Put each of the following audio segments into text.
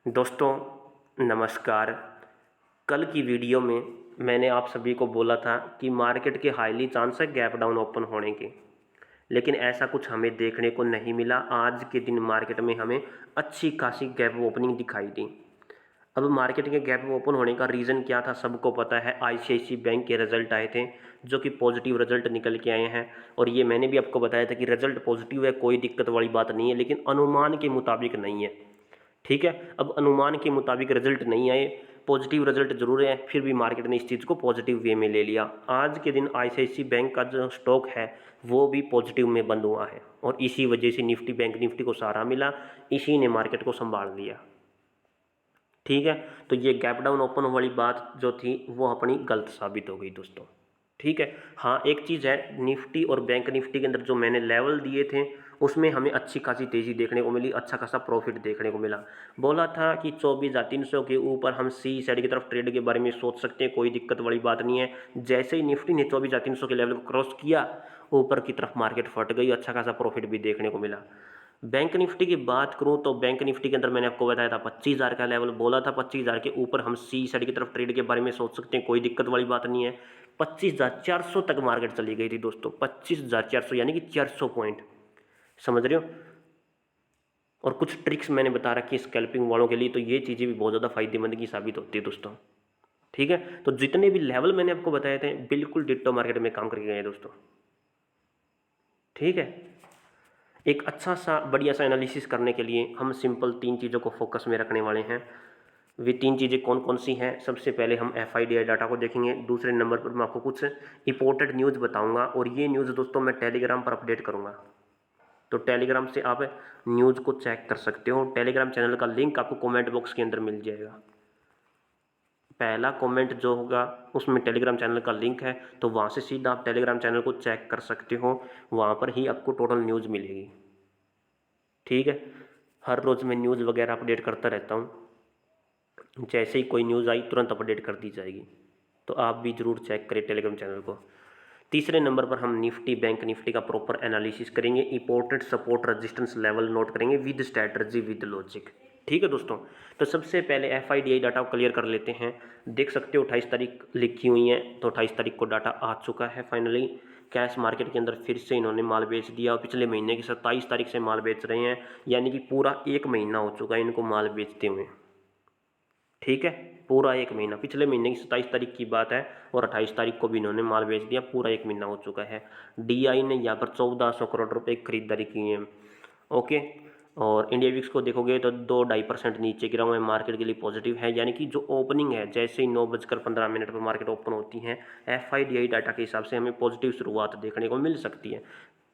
दोस्तों नमस्कार। कल की वीडियो में मैंने आप सभी को बोला था कि मार्केट के हाईली चांस है गैप डाउन ओपन होने के, लेकिन ऐसा कुछ हमें देखने को नहीं मिला। आज के दिन मार्केट में हमें अच्छी खासी गैप ओपनिंग दिखाई दी। अब मार्केट के गैप ओपन होने का रीज़न क्या था सबको पता है। आईसीआईसीआई बैंक के रिजल्ट आए थे जो कि पॉजिटिव रिजल्ट निकल के आए हैं, और ये मैंने भी आपको बताया था कि रिजल्ट पॉजिटिव है, कोई दिक्कत वाली बात नहीं है, लेकिन अनुमान के मुताबिक नहीं है। ठीक है, अब अनुमान के मुताबिक रिजल्ट नहीं आए, पॉजिटिव रिजल्ट जरूर है, फिर भी मार्केट ने इस चीज़ को पॉजिटिव वे में ले लिया। आज के दिन आईसीआईसीआई बैंक का जो स्टॉक है वो भी पॉजिटिव में बंद हुआ है, और इसी वजह से निफ्टी बैंक निफ्टी को सहारा मिला, इसी ने मार्केट को संभाल लिया। ठीक है, तो ये गैप डाउन ओपन वाली बात जो थी वो अपनी गलत साबित हो गई दोस्तों। ठीक है, हाँ एक चीज़ है, निफ्टी और बैंक निफ्टी के अंदर जो मैंने लेवल दिए थे उसमें हमें अच्छी खासी तेज़ी देखने को मिली, अच्छा खासा प्रॉफिट देखने को मिला। बोला था कि 24,300 के ऊपर हम सी साइड की तरफ ट्रेड के बारे में सोच सकते हैं, कोई दिक्कत वाली बात नहीं है। जैसे ही निफ्टी ने 24,300 के लेवल को क्रॉस किया, ऊपर की तरफ मार्केट फट गई, अच्छा खासा प्रॉफिट भी देखने को मिला। बैंक निफ्टी की बात करूं तो बैंक निफ्टी के अंदर मैंने आपको बताया था 25,000 का लेवल बोला था, 25,000 के ऊपर हम सी साइड की तरफ ट्रेड के बारे में सोच सकते हैं, कोई दिक्कत वाली बात नहीं है। 25,400 तक मार्केट चली गई थी दोस्तों, 25,400 यानी कि 400 पॉइंट, समझ रहे हो। और कुछ ट्रिक्स मैंने बता रखी है स्कैल्पिंग वालों के लिए, तो ये चीज़ें भी बहुत ज़्यादा फायदेमंद की साबित होती है दोस्तों। ठीक है, तो जितने भी लेवल मैंने आपको बताए थे बिल्कुल डिट्टो मार्केट में काम करके गए हैं दोस्तों। ठीक है, एक अच्छा सा बढ़िया सा एनालिसिस करने के लिए हम सिंपल तीन चीज़ों को फोकस में रखने वाले हैं। वे तीन चीज़ें कौन कौन सी हैं? सबसे पहले हम एफआईडीआई डाटा को देखेंगे, दूसरे नंबर पर मैं आपको कुछ इंपॉर्टेंट न्यूज़ बताऊंगा, और ये न्यूज़ दोस्तों मैं टेलीग्राम पर अपडेट करूंगा, तो टेलीग्राम से आप न्यूज़ को चेक कर सकते हो। टेलीग्राम चैनल का लिंक आपको कमेंट बॉक्स के अंदर मिल जाएगा। पहला कमेंट जो होगा उसमें टेलीग्राम चैनल का लिंक है, तो वहाँ से सीधा आप टेलीग्राम चैनल को चेक कर सकते हो, वहाँ पर ही आपको टोटल न्यूज़ मिलेगी। ठीक है, हर रोज़ मैं न्यूज़ वगैरह अपडेट करता रहता हूँ, जैसे ही कोई न्यूज़ आई तुरंत अपडेट कर दी जाएगी, तो आप भी ज़रूर चेक करें टेलीग्राम चैनल को। तीसरे नंबर पर हम निफ्टी बैंक निफ्टी का प्रॉपर एनालिसिस करेंगे, important support resistance level note करेंगे विद स्ट्रैटेजी विद लॉजिक। ठीक है दोस्तों, तो सबसे पहले एफआईडीआई डाटा को क्लियर कर लेते हैं। देख सकते हो 28 तारीख लिखी हुई है, तो 28 तारीख को डाटा आ चुका है फाइनली। कैश मार्केट के अंदर फिर से इन्होंने माल बेच दिया, और पिछले महीने की 27 तारीख से माल बेच रहे हैं, यानी कि पूरा एक महीना हो चुका है इनको माल बेचते हुए। ठीक है, पूरा एक महीना, पिछले महीने की 27 तारीख की बात है, और 28 तारीख को भी इन्होंने माल बेच दिया, पूरा एक महीना हो चुका है। डीआई ने यहाँ पर 1400 करोड़ रुपए खरीदारी की है। ओके, और इंडिया विक्स को देखोगे तो 2-2.5% नीचे गिरा हुआ है, मार्केट के लिए पॉजिटिव है, यानी कि जो ओपनिंग है जैसे ही 9:15 पर मार्केट ओपन होती है, एफआईडीआई डाटा के हिसाब से हमें पॉजिटिव शुरुआत देखने को मिल सकती है।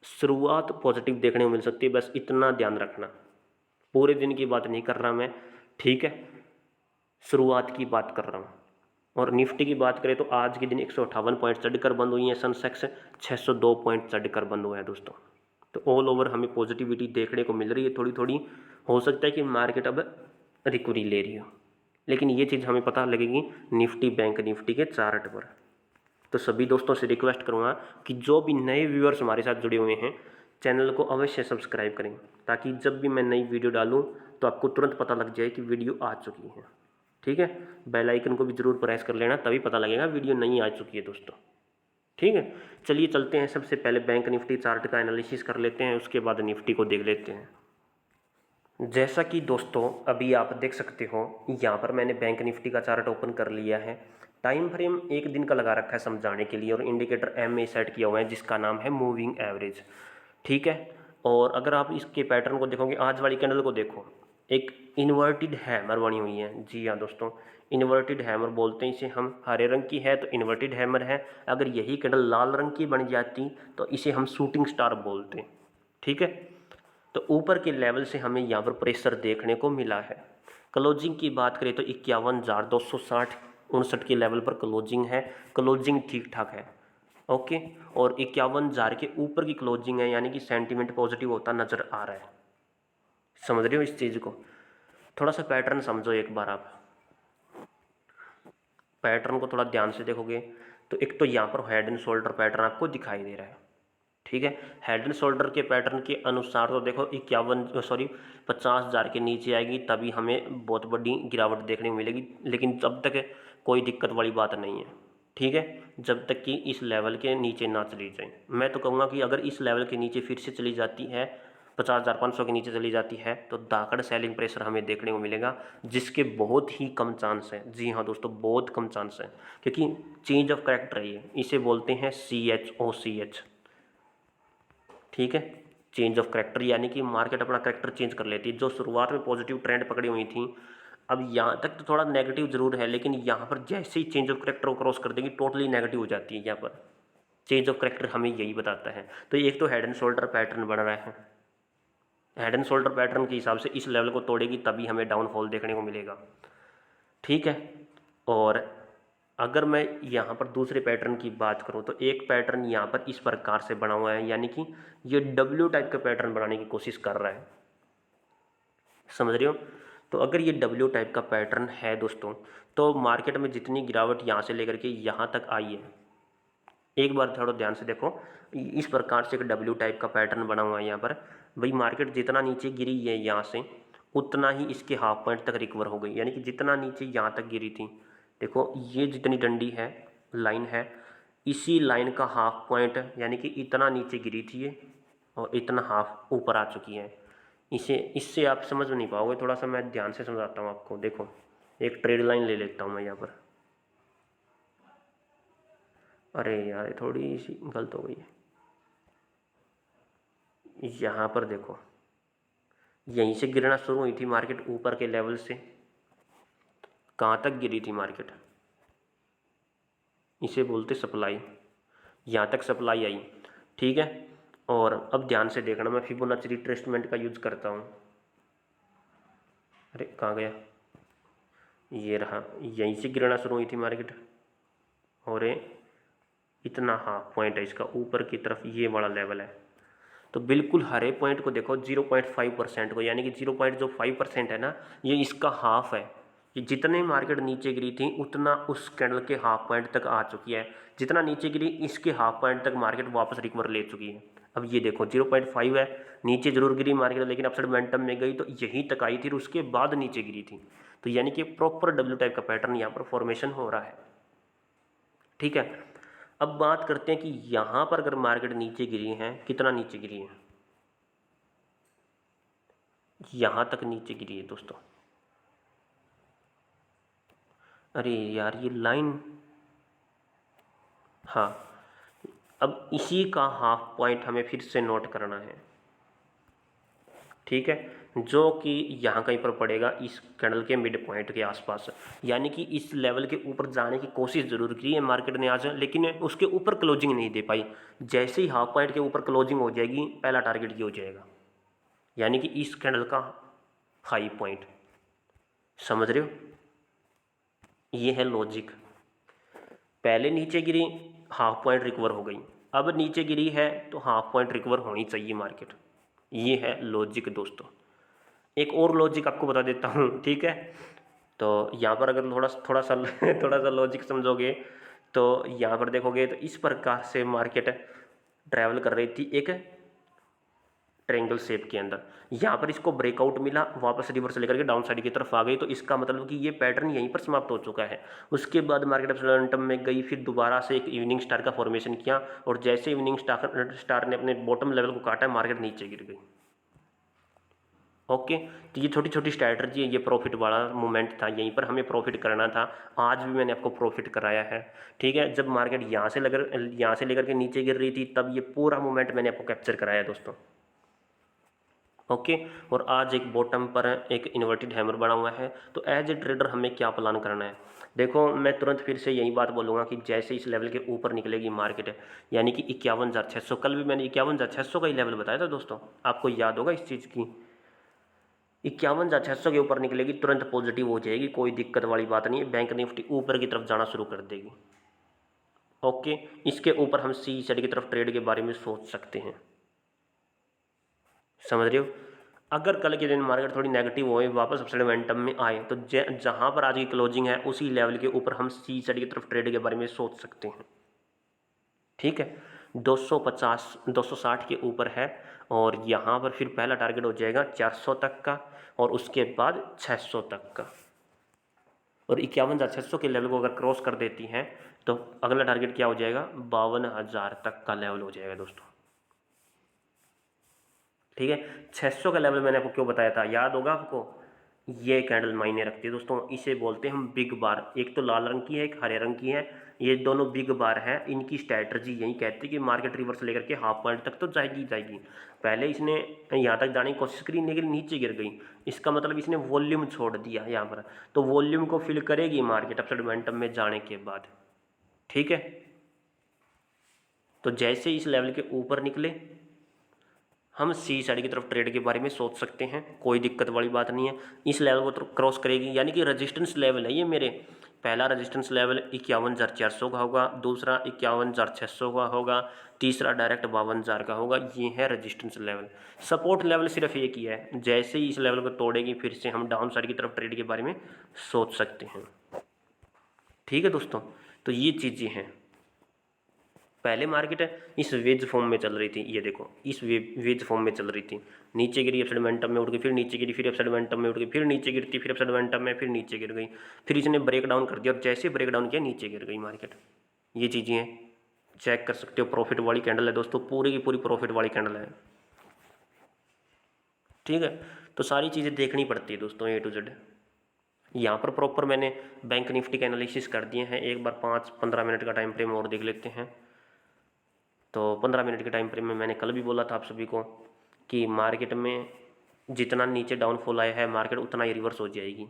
शुरुआत पॉजिटिव देखने को मिल सकती है, बस इतना ध्यान रखना, पूरे दिन की बात नहीं कर रहा मैं। ठीक है, शुरुआत की बात कर रहा हूँ। और निफ्टी की बात करें तो आज के दिन 158 पॉइंट चढ़कर बंद हुई है, सेंसेक्स 602 पॉइंट चढ़कर बंद हुआ है दोस्तों। तो ऑल ओवर हमें पॉजिटिविटी देखने को मिल रही है थोड़ी थोड़ी। हो सकता है कि मार्केट अब रिकवरी ले रही हो, लेकिन ये चीज़ हमें पता लगेगी निफ्टी बैंक निफ्टी के चार्ट पर। तो सभी दोस्तों से रिक्वेस्ट करूँगा कि जो भी नए व्यूअर्स हमारे साथ जुड़े हुए हैं, चैनल को अवश्य सब्सक्राइब करें, ताकि जब भी मैं नई वीडियो डालूँ तो आपको तुरंत पता लग जाए कि वीडियो आ चुकी है। ठीक है, बेल आइकन को भी जरूर प्रेस कर लेना, तभी पता लगेगा वीडियो नई आ चुकी है दोस्तों। ठीक है, चलिए चलते हैं, सबसे पहले बैंक निफ्टी चार्ट का एनालिसिस कर लेते हैं, उसके बाद निफ्टी को देख लेते हैं। जैसा कि दोस्तों अभी आप देख सकते हो, यहाँ पर मैंने बैंक निफ्टी का चार्ट ओपन कर लिया है। टाइम फ्रेम एक दिन का लगा रखा है समझाने के लिए, और इंडिकेटर एम ए सेट किया हुआ है जिसका नाम है मूविंग एवरेज। ठीक है, और अगर आप इसके पैटर्न को देखोगे, आज वाली कैंडल को देखो, एक इन्वर्टेड हैमर बनी हुई है। जी हाँ दोस्तों, इन्वर्टेड हैमर बोलते हैं इसे हम, हरे रंग की है तो इन्वर्टेड हैमर है, अगर यही कैंडल लाल रंग की बन जाती तो इसे हम शूटिंग स्टार बोलते हैं। ठीक है, तो ऊपर के लेवल से हमें यहाँ पर प्रेशर देखने को मिला है। क्लोजिंग की बात करें तो 51,260-59 के लेवल पर क्लोजिंग है, क्लोजिंग ठीक ठाक है। ओके, और 51,000 के ऊपर की क्लोजिंग है, यानी कि सेंटीमेंट पॉजिटिव होता नजर आ रहा है। समझ रहे हो इस चीज़ को? थोड़ा सा पैटर्न समझो एक बार, आप पैटर्न को थोड़ा ध्यान से देखोगे तो एक तो यहाँ पर हेड एंड शोल्डर पैटर्न आपको दिखाई दे रहा है। ठीक है। हेड एंड शोल्डर के पैटर्न के अनुसार तो देखो 50,000 के नीचे आएगी तभी हमें बहुत बड़ी गिरावट देखने को मिलेगी, लेकिन तब तक कोई दिक्कत वाली बात नहीं है। ठीक है, जब तक कि इस लेवल के नीचे ना चली जाए। मैं तो कहूँगा कि अगर इस लेवल के नीचे फिर से चली जाती है, 50,500 के नीचे चली जाती है, तो दाकड़ सेलिंग प्रेशर हमें देखने को मिलेगा, जिसके बहुत ही कम चांस है। जी हाँ दोस्तों, बहुत कम चांस है, क्योंकि चेंज ऑफ करेक्टर है ये, इसे बोलते हैं CHOCH। ठीक है, चेंज ऑफ करेक्टर, यानी कि मार्केट अपना करेक्टर चेंज कर लेती है। जो शुरुआत में पॉजिटिव ट्रेंड पकड़ी हुई थी, अब यहाँ तक तो थोड़ा नेगेटिव जरूर है, लेकिन यहाँ पर जैसे ही चेंज ऑफ करेक्टर को क्रॉस कर देगी टोटली नेगेटिव हो जाती है। यहाँ पर चेंज ऑफ करेक्टर हमें यही बताता है। तो एक तो हेड एंड शोल्डर पैटर्न बन रहा है, हेड एंड शोल्डर पैटर्न के हिसाब से इस लेवल को तोड़ेगी तभी हमें डाउनफॉल देखने को मिलेगा। ठीक है, और अगर मैं यहाँ पर दूसरे पैटर्न की बात करूँ तो एक पैटर्न यहाँ पर इस प्रकार से बना हुआ है, यानी कि ये W टाइप का पैटर्न बनाने की कोशिश कर रहा है। समझ रहे हो? तो अगर ये W टाइप का पैटर्न है दोस्तों, तो मार्केट में जितनी गिरावट यहाँ से लेकर के यहाँ तक आई है, एक बार थोड़ा ध्यान से देखो, इस प्रकार से एक W टाइप का पैटर्न बना हुआ है यहाँ पर। भाई मार्केट जितना नीचे गिरी है यहाँ से, उतना ही इसके हाफ पॉइंट तक रिकवर हो गई, यानी कि जितना नीचे यहाँ तक गिरी थी, देखो ये जितनी डंडी है, लाइन है, इसी लाइन का हाफ पॉइंट, यानी कि इतना नीचे गिरी थी ये, और इतना हाफ ऊपर आ चुकी है। इससे आप समझ नहीं पाओगे, थोड़ा सा मैं ध्यान से समझाता हूँ आपको। देखो एक ट्रेड लाइन ले लेता हूँ मैं यहाँ पर। अरे यार ये थोड़ी सी गलत हो गई है। यहाँ पर देखो, यहीं से गिरना शुरू हुई थी मार्केट ऊपर के लेवल से। कहाँ तक गिरी थी मार्केट? इसे बोलते सप्लाई, यहाँ तक सप्लाई आई। ठीक है, और अब ध्यान से देखना, मैं फिबोनाची रिट्रेसमेंट का यूज करता हूँ। अरे कहाँ गया? ये रहा, यहीं से गिरना शुरू हुई थी मार्केट, और इतना हाफ पॉइंट है इसका ऊपर की तरफ, ये बड़ा लेवल है। तो बिल्कुल हरे पॉइंट को देखो, 0.5% को, यानी कि 0.5% है ना, ये इसका हाफ है। ये जितने मार्केट नीचे गिरी थी उतना उस कैंडल के हाफ पॉइंट तक आ चुकी है। जितना नीचे गिरी इसके हाफ पॉइंट तक मार्केट वापस रिकवर ले चुकी है। अब ये देखो 0.5 है, नीचे जरूर गिरी मार्केट, लेकिन अपसाइड मोमेंटम में गई तो यहीं तक आई थी और उसके बाद नीचे गिरी थी। तो यानी कि प्रॉपर W टाइप का पैटर्न यहाँ पर फॉर्मेशन हो रहा है। ठीक है, अब बात करते हैं कि यहाँ पर अगर मार्केट नीचे गिरी है, कितना नीचे गिरी है? यहाँ तक नीचे गिरी है दोस्तों। अरे यार ये लाइन, हाँ, अब इसी का हाफ पॉइंट हमें फिर से नोट करना है। ठीक है, जो कि यहाँ कहीं पर पड़ेगा इस कैंडल के मिड पॉइंट के आसपास, यानी कि इस लेवल के ऊपर जाने की कोशिश जरूर की है मार्केट ने आज, लेकिन उसके ऊपर क्लोजिंग नहीं दे पाई। जैसे ही हाफ पॉइंट के ऊपर क्लोजिंग हो जाएगी, पहला टारगेट ये हो जाएगा, यानी कि इस कैंडल का हाई पॉइंट। समझ रहे हो? ये है लॉजिक। पहले नीचे गिरी, हाफ पॉइंट रिकवर हो गई, अब नीचे गिरी है तो हाफ पॉइंट रिकवर होनी चाहिए मार्केट। ये है लॉजिक दोस्तों। एक और लॉजिक आपको बता देता हूँ। ठीक है, तो यहाँ पर अगर थोड़ा सा थोड़ा सा लॉजिक समझोगे तो यहाँ पर देखोगे तो इस प्रकार से मार्केट ट्रैवल कर रही थी एक ट्रायंगल शेप के अंदर। यहाँ पर इसको ब्रेकआउट मिला, वापस रिवर्स लेकर के डाउन साइड की तरफ आ गई, तो इसका मतलब कि ये पैटर्न यहीं पर समाप्त हो चुका है। उसके बाद मार्केट मोमेंटम में गई, फिर दोबारा से एक इवनिंग स्टार का फॉर्मेशन किया, और जैसे इवनिंग स्टार ने अपने बॉटम लेवल को काटा, मार्केट नीचे गिर गई। ओके, तो ये छोटी छोटी स्ट्रैटेजी है, ये प्रॉफिट वाला मूवमेंट था, यहीं पर हमें प्रॉफिट करना था। आज भी मैंने आपको प्रॉफिट कराया है। ठीक है, जब मार्केट यहाँ से लेकर के नीचे गिर रही थी, तब ये पूरा मूवमेंट मैंने आपको कैप्चर कराया दोस्तों। ओके, और आज एक बॉटम पर एक इन्वर्टेड हैमर बना हुआ है। तो एज ए ट्रेडर हमें क्या प्लान करना है? देखो मैं तुरंत फिर से यही बात बोलूँगा कि जैसे इस लेवल के ऊपर निकलेगी मार्केट, यानी कि 51,600, कल भी मैंने 51,600 का ही लेवल बताया था दोस्तों, आपको याद होगा इस चीज़ की। 51,600 के ऊपर निकलेगी, तुरंत पॉजिटिव हो जाएगी, कोई दिक्कत वाली बात नहीं है। बैंक निफ्टी ऊपर की तरफ जाना शुरू कर देगी। ओके, इसके ऊपर हम सी साइड की तरफ ट्रेड के बारे में सोच सकते हैं। समझ रहे हो? अगर कल के दिन मार्केट थोड़ी नेगेटिव होए, वापस अपसाइड मोमेंटम में आए, तो जहां पर आज की क्लोजिंग है उसी लेवल के ऊपर हम सी साइड की तरफ ट्रेड के बारे में सोच सकते हैं। ठीक है, 250 260 के ऊपर है, और यहाँ पर फिर पहला टारगेट हो जाएगा 400 तक का, और उसके बाद 600 तक का। और 51,600 के लेवल को अगर क्रॉस कर देती हैं तो अगला टारगेट क्या हो जाएगा, 52,000 तक का लेवल हो जाएगा दोस्तों। ठीक है, 600 का लेवल मैंने आपको क्यों बताया था, याद होगा आपको। ये कैंडल मायने रखती है दोस्तों, इसे बोलते हैं हम बिग बार। एक तो लाल रंग की है, एक हरे रंग की है, ये दोनों बिग बार है। इनकी स्ट्रैटेजी यही कहती है कि मार्केट रिवर्स लेकर के हाफ पॉइंट तक तो जाएगी जाएगी। पहले इसने यहाँ तक जाने की कोशिश करी लेकिन नीचे गिर गई, इसका मतलब इसने वॉल्यूम छोड़ दिया यहाँ पर, तो वॉल्यूम को फिल करेगी मार्केट अपसाइड मोमेंटम में जाने के बाद। ठीक है, तो जैसे इस लेवल के ऊपर निकले हम सी साइड की तरफ ट्रेड के बारे में सोच सकते हैं, कोई दिक्कत वाली बात नहीं है। इस लेवल को तो क्रॉस करेगी, यानी कि रेजिस्टेंस लेवल है ये मेरे। पहला रेजिस्टेंस लेवल 51,400 का होगा, दूसरा 51,600 का होगा, तीसरा डायरेक्ट 52,000 का होगा। ये है रेजिस्टेंस लेवल। सपोर्ट लेवल सिर्फ एक ही है, जैसे ही इस लेवल को तोड़ेगी फिर से हम डाउन साइड की तरफ ट्रेड के बारे में सोच सकते हैं। ठीक है दोस्तों, तो ये चीज़ें हैं। पहले मार्केट इस वेज फॉर्म में चल रही थी, ये देखो इस वेज फॉर्म में चल रही थी, नीचे गिरी अपसाइड मोमेंटम में उठ गई, फिर नीचे गिरी, फिर अपसाइड मोमेंटम में उठ गई, फिर नीचे गिरती, फिर अपसाइड मोमेंटम में, फिर नीचे गिर गई, फिर इसने ब्रेक डाउन कर दिया, और जैसे ब्रेक डाउन किया नीचे गिर गई मार्केट। ये चीज़ें हैं, चेक कर सकते हो। प्रॉफिट वाली कैंडल है दोस्तों, पूरी की पूरी प्रॉफिट वाली कैंडल है। ठीक है, तो सारी चीज़ें देखनी पड़ती है दोस्तों, A to Z। यहाँ पर प्रॉपर मैंने बैंक निफ्टी के एनालिसिस कर दिए हैं। एक बार 5-15 मिनट का टाइम फ्रेम और देख लेते हैं। तो 15 मिनट के टाइम फ्रेम में मैंने कल भी बोला था आप सभी को कि मार्केट में जितना नीचे डाउनफॉल आया है मार्केट उतना ही रिवर्स हो जाएगी।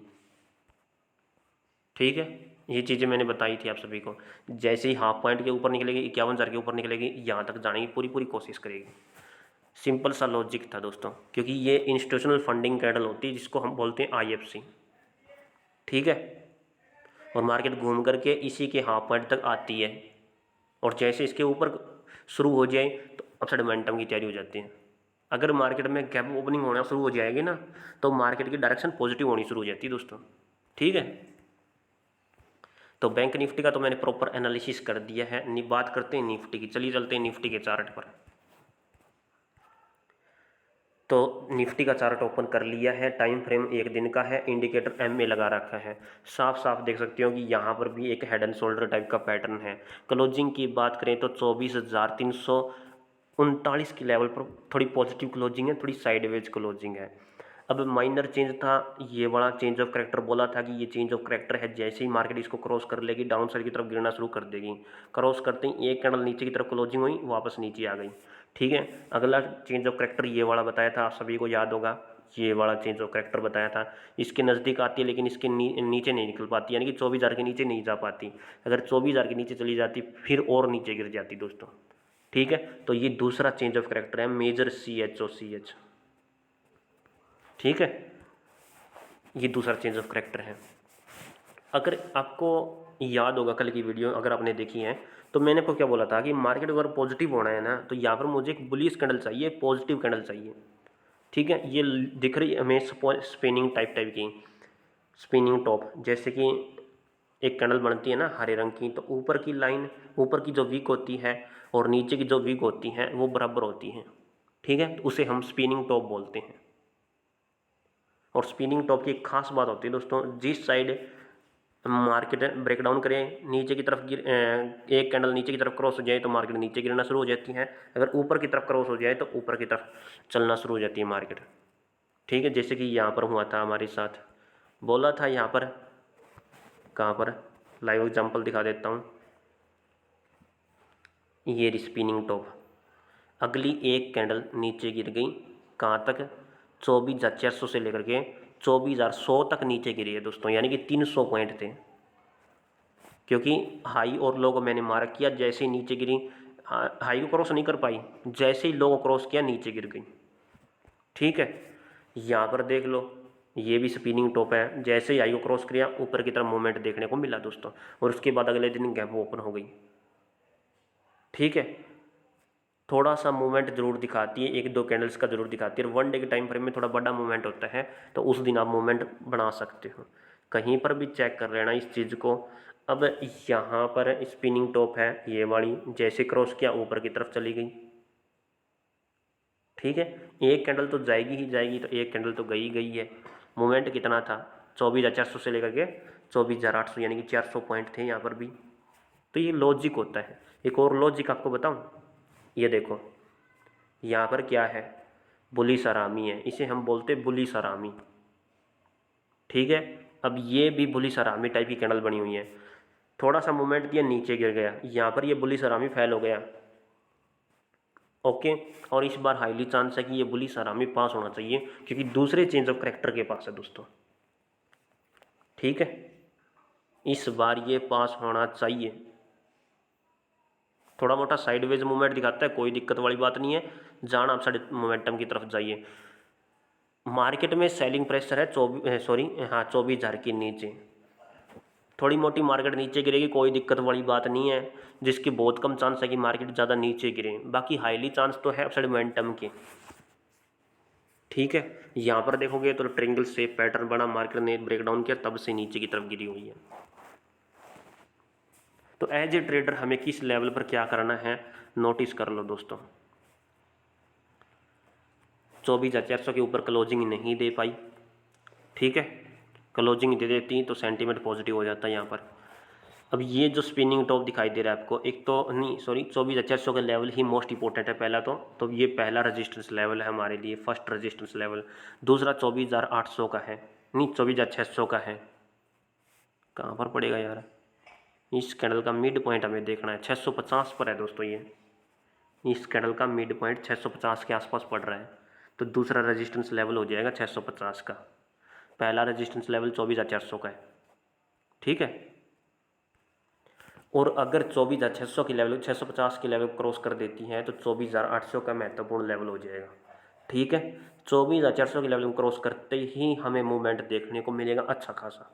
ठीक है, ये चीज़ें मैंने बताई थी आप सभी को। जैसे ही हाफ पॉइंट के ऊपर निकलेगी, 51,000 के ऊपर निकलेगी, यहाँ तक जाने की पूरी पूरी कोशिश करेगी। सिंपल सा लॉजिक था दोस्तों, क्योंकि ये इंस्टीट्यूशनल फंडिंग कैंडल होती है जिसको हम बोलते हैं IFC। ठीक है, और मार्केट घूम करके इसी के हाफ पॉइंट तक आती है, और जैसे इसके ऊपर शुरू हो जाए तो अपसाइड मोमेंटम की तैयारी हो जाती है। अगर मार्केट में गैप ओपनिंग होना शुरू हो जाएगी ना, तो मार्केट की डायरेक्शन पॉजिटिव होनी शुरू हो जाती है दोस्तों। ठीक है, तो बैंक निफ्टी का तो मैंने प्रॉपर एनालिसिस कर दिया है। बात करते हैं निफ्टी की, चलिए चलते हैं निफ्टी के चार्ट पर। तो निफ्टी का चार्ट ओपन कर लिया है, टाइम फ्रेम एक दिन का है, इंडिकेटर एम में लगा रखा है। साफ साफ देख सकते हो कि यहाँ पर भी एक हेड एंड शोल्डर टाइप का पैटर्न है। क्लोजिंग की बात करें तो 24,339 की लेवल पर थोड़ी पॉजिटिव क्लोजिंग है, थोड़ी साइडवेज क्लोजिंग है। अब माइनर चेंज था, ये बड़ा चेंज ऑफ करेक्टर बोला था कि ये चेंज ऑफ करेक्टर है। जैसे ही मार्केट इसको क्रॉस कर लेगी डाउन साइड की तरफ गिरना शुरू कर देगी। क्रॉस करते ही एक कैंडल नीचे की तरफ क्लोजिंग हुई, वापस नीचे आ गई। ठीक है, अगला चेंज ऑफ करेक्टर ये वाला बताया था, आप सभी को याद होगा, ये वाला चेंज ऑफ करेक्टर बताया था। इसके नज़दीक आती है लेकिन इसके नीचे नहीं निकल पाती, यानी कि 24,000 के नीचे नहीं जा पाती। अगर 24,000 के नीचे चली जाती फिर और नीचे गिर जाती दोस्तों। ठीक है, तो ये दूसरा चेंज ऑफ करेक्टर है, मेजर CHOCH। ठीक है, ये दूसरा चेंज ऑफ करेक्टर है। अगर आपको याद होगा कल की वीडियो अगर आपने देखी है, तो मैंने आपको क्या बोला था कि मार्केट अगर पॉजिटिव होना है ना, तो यहाँ पर मुझे एक बुलिश कैंडल चाहिए, पॉजिटिव कैंडल चाहिए। ठीक है, ये दिख रही है हमें स्पिनिंग टाइप की स्पिनिंग टॉप, जैसे कि एक कैंडल बनती है ना हरे रंग की, तो ऊपर की लाइन, ऊपर की जो वीक होती है और नीचे की जो वीक होती है वो बराबर होती है। ठीक है, तो उसे हम स्पिनिंग टॉप बोलते हैं। और स्पिनिंग टॉप की एक खास बात होती है दोस्तों, जिस साइड मार्केट ब्रेकडाउन करें नीचे की तरफ एक कैंडल नीचे की तरफ क्रॉस हो जाए तो मार्केट नीचे गिरना शुरू हो जाती है। अगर ऊपर की तरफ क्रॉस हो जाए तो ऊपर की तरफ चलना शुरू हो जाती है मार्केट। ठीक है, जैसे कि यहाँ पर हुआ था हमारे साथ, बोला था यहाँ पर, कहाँ पर लाइव एग्जांपल दिखा देता हूँ। ये स्पिनिंग टॉप, अगली एक कैंडल नीचे गिर गई, कहाँ तक, 24,400 से लेकर के 24,100 तक नीचे गिरी है दोस्तों, यानी कि 300 पॉइंट थे। क्योंकि हाई और लो को मैंने मार्क किया, जैसे ही नीचे गिरी, हाई को क्रॉस नहीं कर पाई, जैसे ही लो को क्रॉस किया नीचे गिर गई। ठीक है, यहाँ पर देख लो, ये भी स्पिनिंग टॉप है, जैसे ही हाई को क्रॉस किया ऊपर की तरफ मूवमेंट देखने को मिला दोस्तों, और उसके बाद अगले दिन गैप ओपन हो गई। ठीक है, थोड़ा सा मूवमेंट जरूर दिखाती है, 1-2 कैंडल्स का जरूर दिखाती है। वन डे के टाइम फ्रेम में थोड़ा बड़ा मूवमेंट होता है, तो उस दिन आप मूवमेंट बना सकते हो। कहीं पर भी चेक कर लेना इस चीज़ को। अब यहाँ पर स्पिनिंग टॉप है ये वाली, जैसे क्रॉस किया ऊपर की तरफ चली गई, ठीक है। एक कैंडल तो जाएगी ही जाएगी, तो एक कैंडल तो गई गई है। मोमेंट कितना था 24,400 से लेकर के 24,800, यानी कि 400 पॉइंट थे यहाँ पर भी। तो ये लॉजिक होता है। एक और लॉजिक आपको बताऊं, ये देखो यहाँ पर क्या है, बुलिश आरामी है, इसे हम बोलते बुलिश आरामी, ठीक है। अब ये भी बुलिश आरामी टाइप की कैंडल बनी हुई है, थोड़ा सा मूवमेंट दिया नीचे गिर गया, यहाँ पर ये बुलिश आरामी फेल हो गया, ओके। और इस बार हाईली चांस है कि ये बुलिश आरामी पास होना चाहिए, क्योंकि दूसरे चेंज ऑफ करेक्टर के पास है दोस्तों, ठीक है। इस बार ये पास होना चाहिए। थोड़ा मोटा साइडवेज मूवमेंट दिखाता है, कोई दिक्कत वाली बात नहीं है, जान आप साइड मोमेंटम की तरफ जाइए। मार्केट में सेलिंग प्रेशर है 24,000 के नीचे, थोड़ी मोटी मार्केट नीचे गिरेगी, कोई दिक्कत वाली बात नहीं है, जिसकी बहुत कम चांस है कि मार्केट ज़्यादा नीचे गिरे, बाकी हाईली चांस तो है अपसाइड मोमेंटम के, ठीक है। यहाँ पर देखोगे तो ट्रायंगल शेप पैटर्न बना, मार्केट ने ब्रेकडाउन किया, तब से नीचे की तरफ गिरी हुई है। तो एज ए ट्रेडर हमें किस लेवल पर क्या करना है नोटिस कर लो दोस्तों। 24,400 के ऊपर क्लोजिंग नहीं दे पाई, ठीक है, क्लोजिंग दे देती तो सेंटीमेंट पॉजिटिव हो जाता है यहाँ पर। अब ये जो स्पिनिंग टॉप दिखाई दे रहा है आपको, एक तो नहीं सॉरी 24,400 का लेवल ही मोस्ट इंपॉर्टेंट है पहला, तो ये पहला रेजिस्टेंस लेवल है हमारे लिए, फर्स्ट रेजिस्टेंस लेवल। दूसरा 24,800 का है, नहीं 24,600 का है, कहाँ पर पड़ेगा यार, इस कैंडल का मिड पॉइंट हमें देखना है, 650 पर है दोस्तों ये, इस कैंडल का मिड पॉइंट 650 के आसपास पड़ रहा है, तो दूसरा रेजिस्टेंस लेवल हो जाएगा 650 का, पहला रेजिस्टेंस लेवल 24,400 का है, ठीक है। और अगर 24,600 की लेवल 650 की लेवल क्रॉस कर देती है तो 24,800 का महत्वपूर्ण लेवल हो जाएगा, ठीक है। 24,400 की लेवल क्रॉस करते ही हमें मूवमेंट देखने को मिलेगा अच्छा खासा,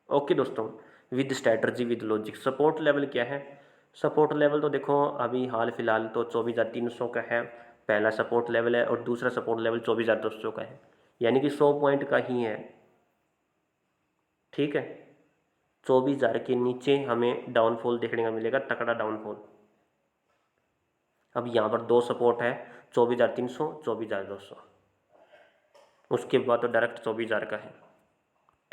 ओके दोस्तों, with strategy with logic. Support level क्या है, सपोर्ट लेवल तो देखो अभी हाल फिलहाल तो 24,300 का है पहला सपोर्ट लेवल है, और दूसरा सपोर्ट लेवल 24,200 का है, यानी कि 100 पॉइंट का ही है, ठीक है। 24,000 के नीचे हमें डाउनफॉल देखने का मिलेगा, तकड़ा डाउनफॉल। अब यहाँ पर दो सपोर्ट है 24,300 24,200, उसके बाद तो डायरेक्ट 24,000 का है,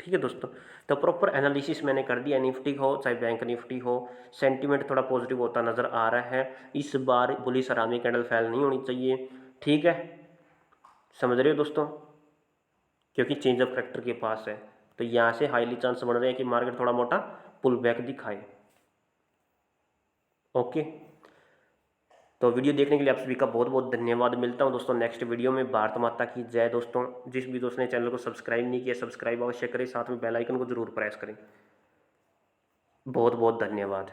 ठीक है दोस्तों। तो प्रॉपर एनालिसिस मैंने कर दिया, निफ्टी हो चाहे बैंक निफ्टी हो, सेंटीमेंट थोड़ा पॉजिटिव होता नज़र आ रहा है, इस बार बुलिश आरामी कैंडल फेल नहीं होनी चाहिए, ठीक है, समझ रहे हो दोस्तों, क्योंकि चेंज ऑफ करेक्टर के पास है, तो यहाँ से हाईली चांस बन रहे हैं कि मार्केट थोड़ा मोटा पुल बैक दिखाए, ओके। तो वीडियो देखने के लिए आप सभी का बहुत बहुत धन्यवाद, मिलता हूँ दोस्तों नेक्स्ट वीडियो में। भारत माता की जय दोस्तों। जिस भी दोस्त ने चैनल को सब्सक्राइब नहीं किया सब्सक्राइब अवश्य करें, साथ में बेल आइकन को जरूर प्रेस करें। बहुत बहुत धन्यवाद।